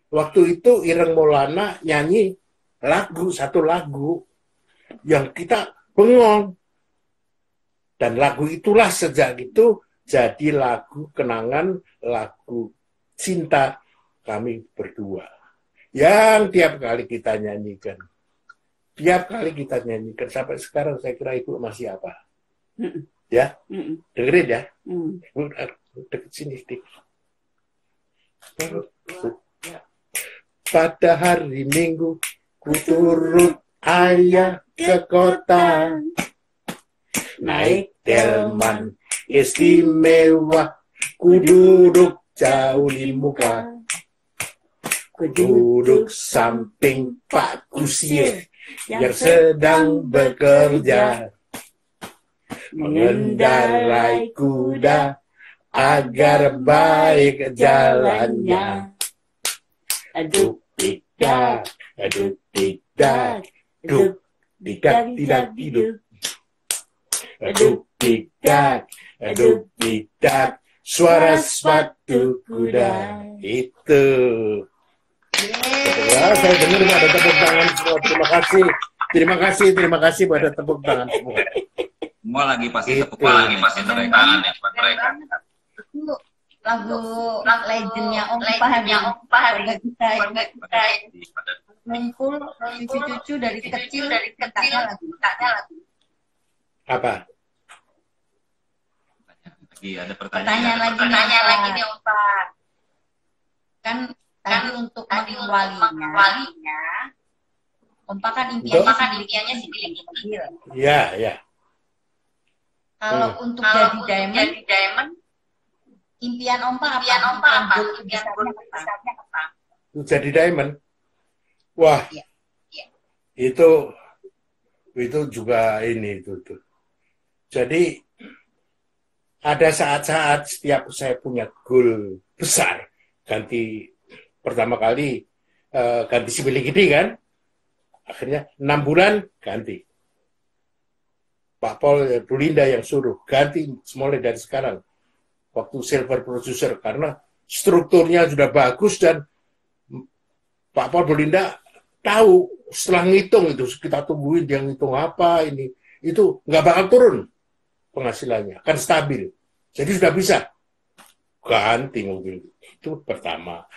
Waktu itu Ireng Maulana nyanyi satu lagu yang kita bengong. Dan lagu itulah sejak itu jadi lagu kenangan, lagu cinta kami berdua. Yang tiap kali kita nyanyikan. Sampai sekarang saya kira Ibu masih apa? Ya? Dengerin ya? Ibu deket sini sedikit. Pada hari Minggu ku turut ayah ke kota, naik delman istimewa, ku duduk jauh di muka, ku duduk samping Pak Kusir yang sedang bekerja, mengendarai kuda agar baik jalannya. Aduk tidak, duk tidak hidup. Aduk tidak, suara sepatu kuda. Itu. Ya, saya dengar ada tepuk tangan semua. Terima kasih pada tepuk tangan semua. Semua lagi pasti tepuk tangan, pasti mereka. Itu lagu legendnya Ompa kita ngumpul cucu-cucu dari kecil mintanya lagu. Apa? Ada pertanyaan lagi nih Ompa. Kan tadi untuk mengawalinya Ompa kan impiannya sih bikin mobil. Iya. Kalau untuk jadi diamond, impian Ompa apa? Impian besarnya apa? Jadi diamond. Wah. Iya. Itu juga ini itu. Jadi ada saat-saat setiap saya punya goal besar, pertama kali ganti Simili Gede kan, akhirnya 6 bulan ganti. Pak Paul Bulinda yang suruh ganti mulai dari sekarang waktu silver producer karena strukturnya sudah bagus dan Pak Paul Bulinda tahu setelah ngitung itu kita tungguin dia ngitung apa ini itu nggak bakal turun penghasilannya akan stabil jadi sudah bisa ganti mobil itu pertama.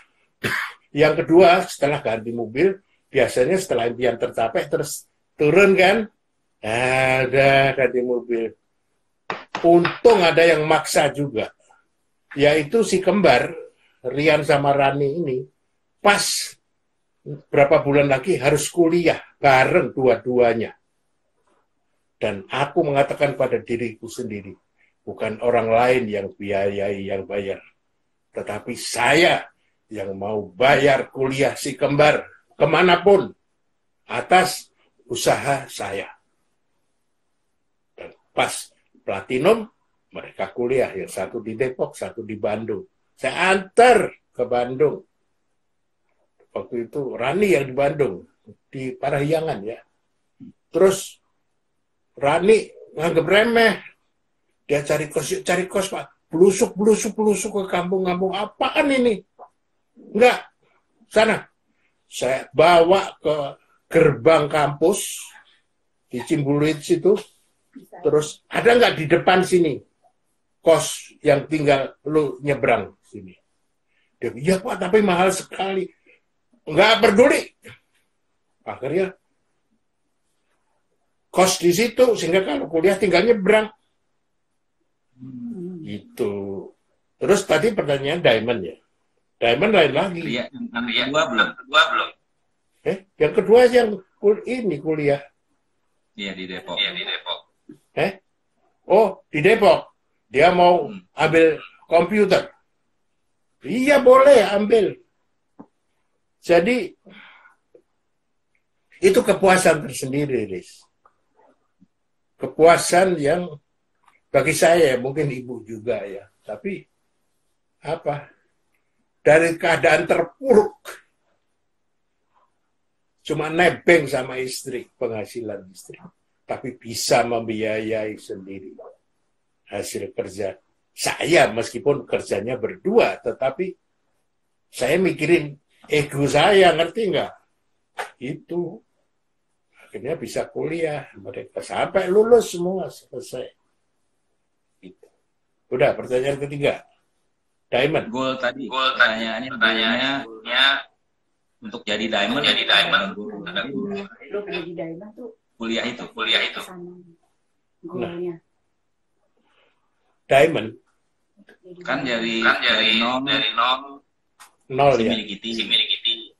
Yang kedua setelah ganti mobil biasanya setelah impian tercapai terus turun kan. Ada ganti mobil. Untung ada yang maksa juga. Yaitu si kembar, Rian sama Rani ini, pas berapa bulan lagi harus kuliah bareng dua-duanya. Dan aku mengatakan pada diriku sendiri, bukan orang lain yang biayai, yang bayar. Tetapi saya yang mau bayar kuliah si kembar kemanapun atas usaha saya. Pas platinum, mereka kuliah. Yang satu di Depok, satu di Bandung. Saya antar ke Bandung. Waktu itu Rani yang di Bandung. Di Parahyangan ya. Terus Rani nganggep remeh. Dia cari kos Pak. Belusuk ke kampung-kampung. Apaan ini? Enggak. Sana. Saya bawa ke gerbang kampus. Di Cimbuluit situ. Terus ada nggak di depan sini kos yang tinggal lu nyebrang sini? Dia bilang, iya Pak, tapi mahal sekali. Nggak peduli. Akhirnya kos di situ sehingga kalau kuliah tinggal nyebrang. Itu. Terus tadi pertanyaan Diamond ya. Diamond lain lagi. Iya, yang kedua belum. Yang kedua yang ini kuliah. Iya, di Depok. Oh, di Depok. Dia mau ambil komputer. Iya, boleh ambil. Jadi itu kepuasan tersendiri, Riz. Kepuasan yang bagi saya, mungkin ibu juga ya. Tapi apa? Dari keadaan terpuruk, cuma nebeng sama istri, penghasilan istri. Tapi bisa membiayai sendiri hasil kerja. Saya meskipun kerjanya berdua, tetapi saya mikirin ego saya, ngerti nggak? Itu. Akhirnya bisa kuliah. Mereka sampai lulus semua, selesai. Gitu. Udah, pertanyaan ketiga. Diamond. Goal tadi. Pertanyaannya untuk jadi diamond. Lo jadi diamond tuh Kuliah itu. goalnya. Diamond. Kan dari nol Nol si ya. milikiti.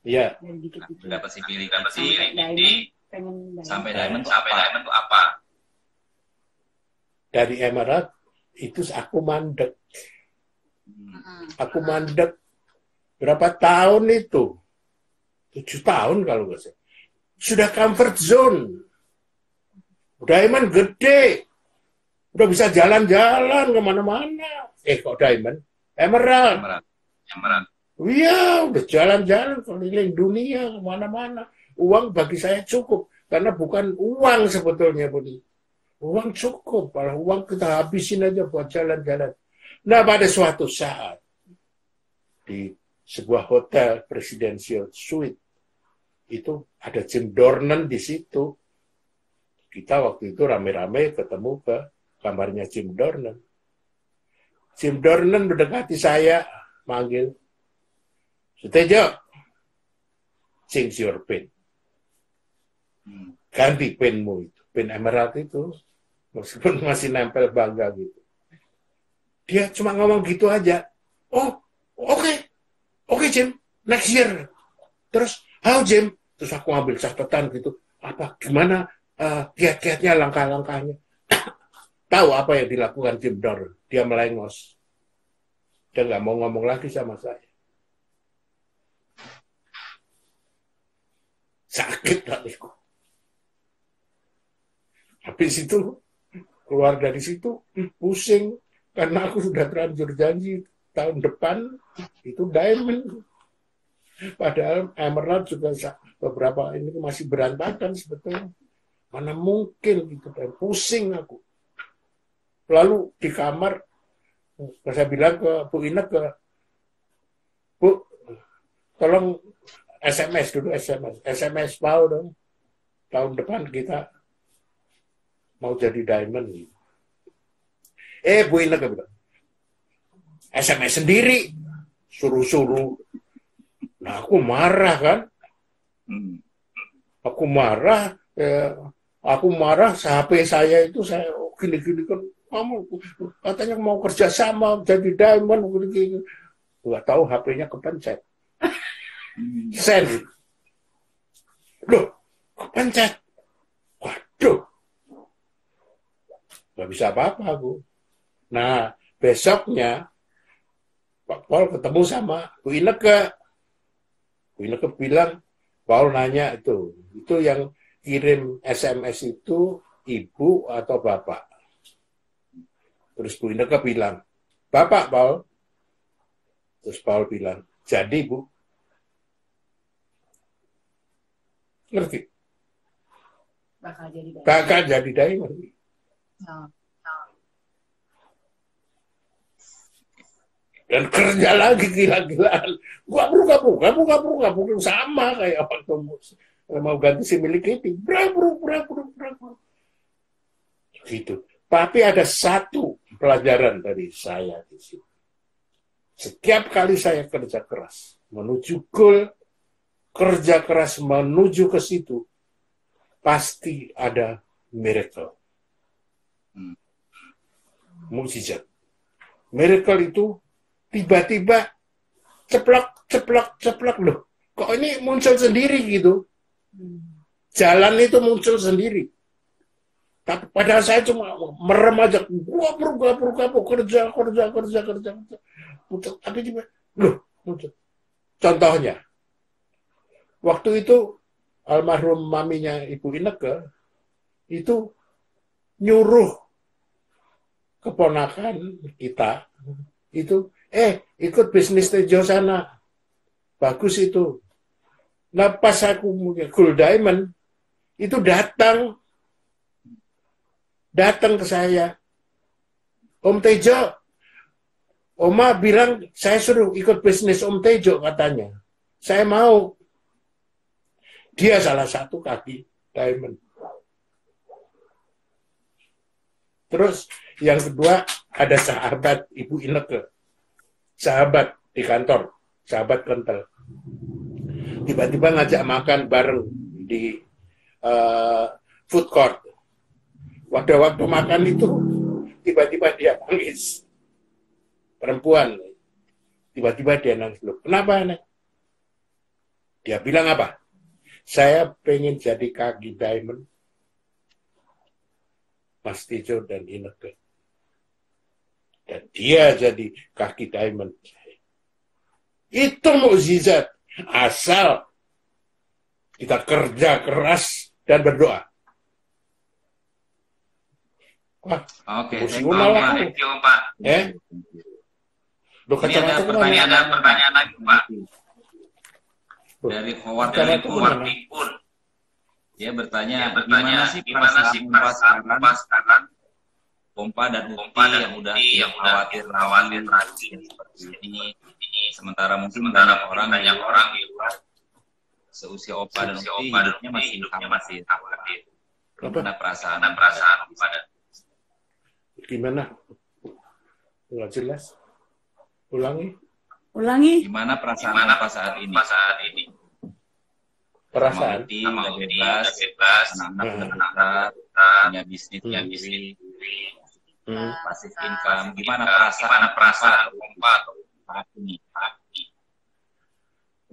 Iya. Dari dikit-dikit. Dapat si milikiti. Pengen Sampai diamond. diamond tuh apa? Dari Emerald itu aku mandek. Aku mandek berapa tahun itu? 7 tahun kalau nggak salah. Sudah comfort zone. Diamond gede. Udah bisa jalan-jalan kemana-mana. Kok Diamond? Emerald. Iya, udah jalan-jalan keliling dunia kemana-mana. Uang bagi saya cukup. Karena bukan uang sebetulnya, Budi. Uang cukup. Kalau uang kita habisin aja buat jalan-jalan. Nah, pada suatu saat, di sebuah hotel presidential suite, itu ada Jim Dornan di situ. Kita waktu itu rame-rame ketemu ke kamarnya Jim Dornan. Jim Dornan mendekati saya, manggil, Sutejo, change your pen. Ganti penmu itu. Pen Emerald itu. Meskipun masih nempel bangga gitu. Dia cuma ngomong gitu aja. Oh, oke Jim, next year. Terus, how Jim? Terus aku ambil catatan gitu. Gimana kiat-kiatnya, langkah-langkahnya. Tahu apa yang dilakukan Jim Dornan. Dia melengos. Dia nggak mau ngomong lagi sama saya. Sakit hatiku. Habis itu, keluar dari situ, pusing. Karena aku sudah terlanjur janji tahun depan, itu diamond. Padahal Emerald juga beberapa ini masih berantakan sebetulnya. Mana mungkin gitu, dan pusing aku. Lalu di kamar, saya bilang ke Bu Ineke, Bu, tolong SMS dulu, SMS mau dong. Tahun depan kita mau jadi diamond. Bu Ineke bilang, SMS sendiri, suruh-suruh. Nah, aku marah kan. Aku marah, HP saya itu saya gini-gini kan, kamu katanya mau kerja sama jadi diamond gini-gini. Nggak tahu HP-nya kepencet. Send. Loh, kepencet. Waduh. Nggak bisa apa-apa aku. Nah, besoknya Pak Paul ketemu sama Bu Ineke. Bu Ineke bilang, Paul nanya itu yang kirim SMS itu ibu atau bapak? Terus Bu Ineke bilang, bapak Paul. Terus Paul bilang, jadi Bu. Ngerti? Bakal jadi diamond. Dan kerja lagi gila-gilaan. Gua sama kayak waktu mau ganti si milik itu. Gitu. Tapi ada satu pelajaran dari saya di sini. Setiap kali saya kerja keras menuju goal, kerja keras menuju ke situ, pasti ada miracle. mukjizat. Miracle itu tiba-tiba ceplok loh. Kok ini muncul sendiri gitu? Jalan itu muncul sendiri. Tapi padahal saya cuma merem aja, gapur, kerja. Tapi tiba, loh, muncul. Contohnya, waktu itu almarhum maminya Ibu Inneke itu nyuruh keponakan kita itu, ikut bisnis Tejo sana, bagus itu. Nah pas aku punya Gold Diamond itu datang ke saya, Om Tejo, Oma bilang saya suruh ikut bisnis Om Tejo katanya. Saya mau. Dia salah satu kaki diamond. Terus yang kedua ada sahabat Ibu Inneke. Sahabat di kantor, sahabat kental. Tiba-tiba ngajak makan bareng di food court. Waktu makan itu tiba-tiba dia nangis. Perempuan. Tiba-tiba dia nangis. Loh, kenapa, Nek? Dia bilang apa? Saya pengen jadi kaki diamond Mas Tejo dan Inneke. Dan dia jadi kaki diamond. Itu mukjizat. Asal kita kerja keras dan berdoa. Wah, Oke, thank you, Pak. Ini ada pertanyaan lagi, Pak. Dari Howard Lipun. Dia bertanya, gimana sih perasaan sekarang Pompa dan Ukti yang udah khawatir seperti ini. Sementara mungkin banyak orang di luar seusia Opa dan Ukti hidupnya masih khawatir. Gimana perasaan Opa dan gimana? Nggak jelas. Ulangi. Gimana perasaan Opa saat ini? Perasaan. Sama Ukti bebas, anak-anak punya bisnis sendiri. Pasif income. Gimana perasaan Opa saat ini?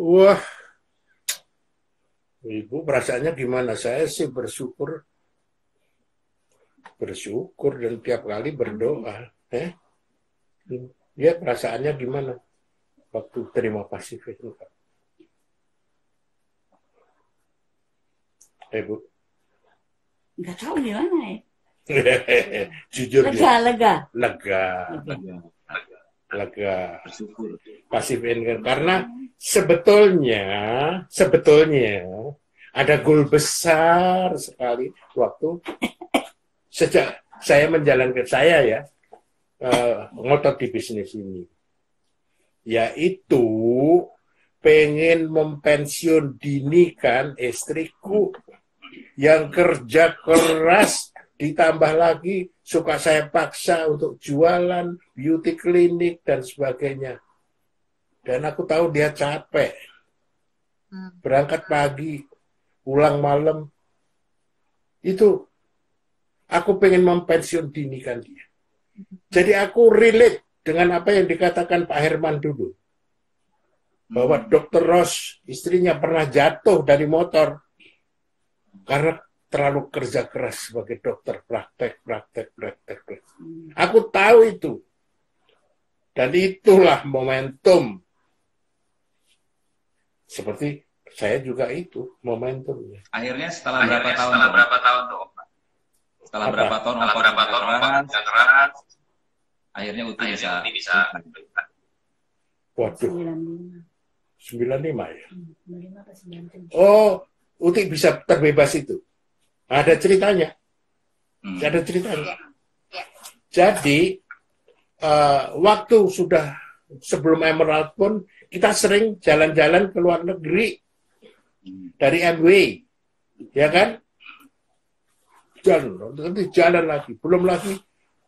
Wah, Ibu perasaannya gimana? Saya sih bersyukur dan tiap kali berdoa. Dia perasaannya gimana waktu terima pasif itu, Pak? Bu? Nggak tahu gimana ya. Jujur Lega. Bersyukur. Pasif income. Karena sebetulnya ada goal besar sekali waktu sejak saya menjalankan ngotot di bisnis ini, yaitu pengen mempensiun dinikan istriku yang kerja keras, ditambah lagi suka saya paksa untuk jualan, beauty klinik, dan sebagainya. Dan aku tahu dia capek. Berangkat pagi, pulang malam. Itu, aku pengen mempensiun dinikan dia. Jadi aku relate dengan apa yang dikatakan Pak Herman dulu. Bahwa Dr. Ross, istrinya pernah jatuh dari motor. Karena terlalu kerja keras sebagai dokter, praktek. Aku tahu itu. Dan itulah momentum. Seperti saya juga itu, momentumnya. Akhirnya setelah berapa tahun tuh? Setelah berapa tahun kerja keras, akhirnya Uti bisa. Waduh. 95 ya? 95. Oh, Uti bisa terbebas itu. Ada ceritanya. Jadi, waktu sudah sebelum Emerald pun, kita sering jalan-jalan ke luar negeri. Dari Amway. Ya kan? Jalan lagi. Belum lagi,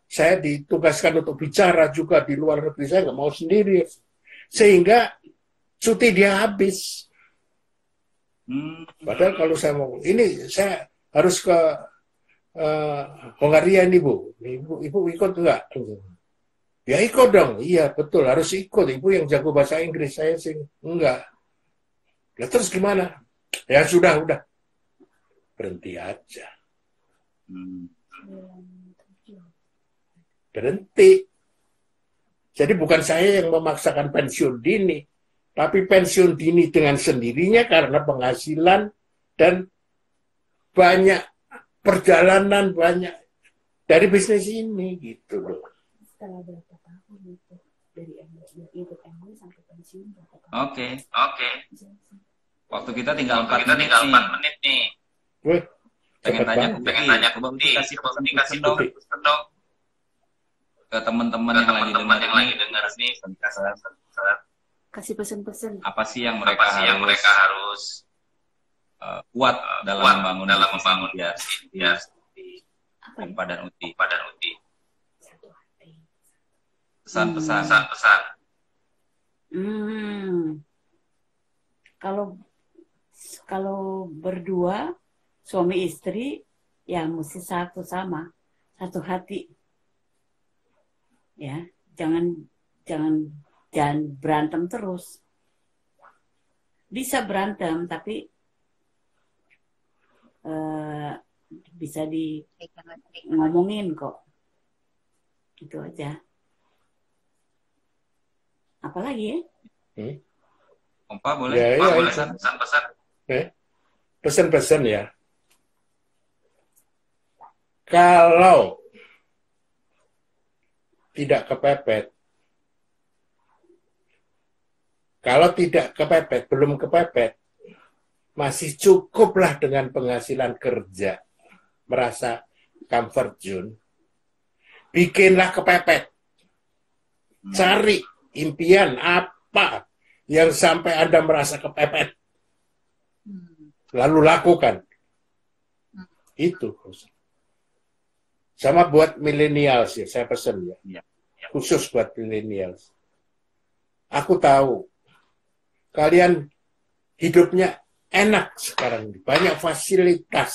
saya ditugaskan untuk bicara juga di luar negeri. Saya nggak mau sendiri. Sehingga, cuti dia habis. Padahal kalau saya mau, ini saya harus ke Hungarian ibu ikut enggak? Ya ikut dong, iya betul harus ikut. Ibu yang jago bahasa Inggris, saya sih enggak. Ya terus gimana? Ya sudah, berhenti aja. Berhenti. Jadi bukan saya yang memaksakan pensiun dini, tapi pensiun dini dengan sendirinya karena penghasilan dan banyak perjalanan, banyak dari bisnis ini gitu loh. Setelah berapa tahun itu dari ikut MW sampai pensiun berapa tahun? Oke. Waktu kita tinggal 4 menit nih. Weh, Pengen tanya ke Bukti, kasih kasih dong dong ke teman-teman yang lagi dengar nih. Kasih pesan-pesan. Apa sih yang mereka harus kuat dalam membangun biar Apa ya? Kompa dan Uti. Satu hati. Pesan-pesan. Kalau berdua suami istri ya mesti satu hati. Ya, jangan berantem terus. Bisa berantem tapi bisa ngomongin kok. Itu aja. Apalagi ya? Kompa boleh? Ya, boleh itu. pesan-pesan. Pesan-pesan ya. Kalau tidak kepepet, belum kepepet, masih cukuplah dengan penghasilan kerja, merasa comfort zone, bikinlah kepepet. Cari impian apa yang sampai Anda merasa kepepet. Lalu lakukan. Itu. Sama buat millennials ya, saya pesan ya. Khusus buat millennials. Aku tahu kalian hidupnya enak sekarang, banyak fasilitas,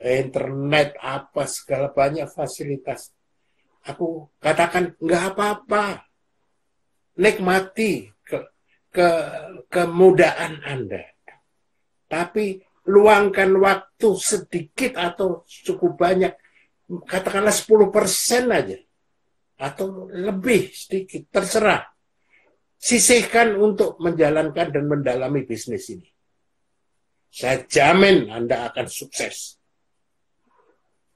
internet apa segala banyak fasilitas. Aku katakan nggak apa-apa, nikmati kemudahan Anda, tapi luangkan waktu sedikit atau cukup banyak, katakanlah 10% aja atau lebih sedikit, terserah. Sisihkan untuk menjalankan dan mendalami bisnis ini. Saya jamin Anda akan sukses.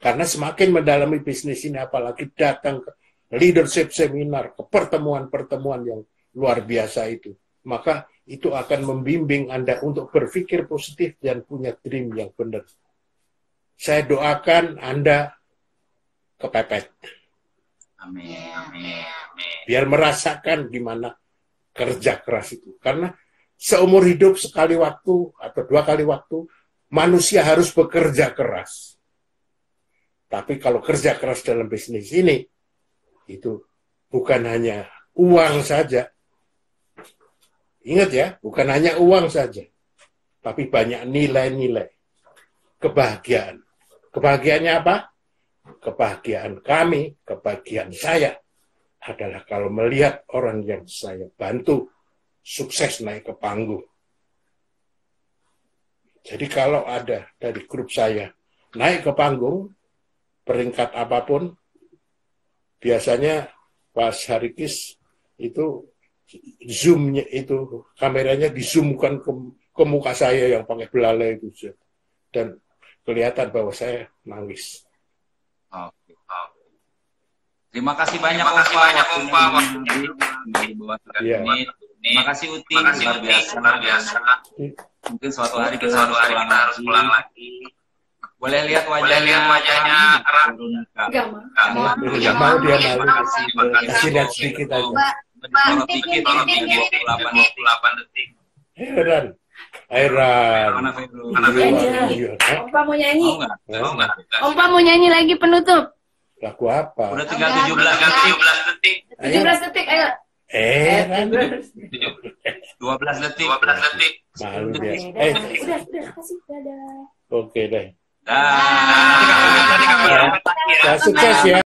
Karena semakin mendalami bisnis ini, apalagi datang ke leadership seminar, ke pertemuan-pertemuan yang luar biasa itu, maka itu akan membimbing Anda untuk berpikir positif dan punya dream yang benar. Saya doakan Anda kepepet. Amin. Biar merasakan gimana kerja keras itu. Karena seumur hidup sekali waktu atau 2 kali waktu, manusia harus bekerja keras. Tapi kalau kerja keras dalam bisnis ini, itu bukan hanya uang saja. Ingat ya, bukan hanya uang saja. Tapi banyak nilai-nilai. Kebahagiaan. Kebahagiaannya apa? Kebahagiaan kami, kebahagiaan saya adalah kalau melihat orang yang saya bantu sukses naik ke panggung. Jadi kalau ada dari grup saya naik ke panggung, peringkat apapun, biasanya Pak Harikis itu zoom-nya itu, kameranya di-zoom-kan ke muka saya yang pakai belalai itu. Dan kelihatan bahwa saya nangis. Oke. Terima kasih banyak Kompa. Iya. Terima kasih Uti, luar biasa. Mungkin suatu hari kita harus pulang lagi. Boleh lihat wajahnya. Nggak mau dia malu. Kasih lihat sedikit aja. Tolong dikit, 28 detik. Airan. Mana Febru? Ompa mau nyanyi. Mau nggak? Ompa mau nyanyi lagi penutup. Lagu apa? Udah tinggal 17 detik. 17 detik, ayo. 12 detik. Malu dia. Udah, kasih. Dadah. Oke deh. Dah. Ya, sukses ya.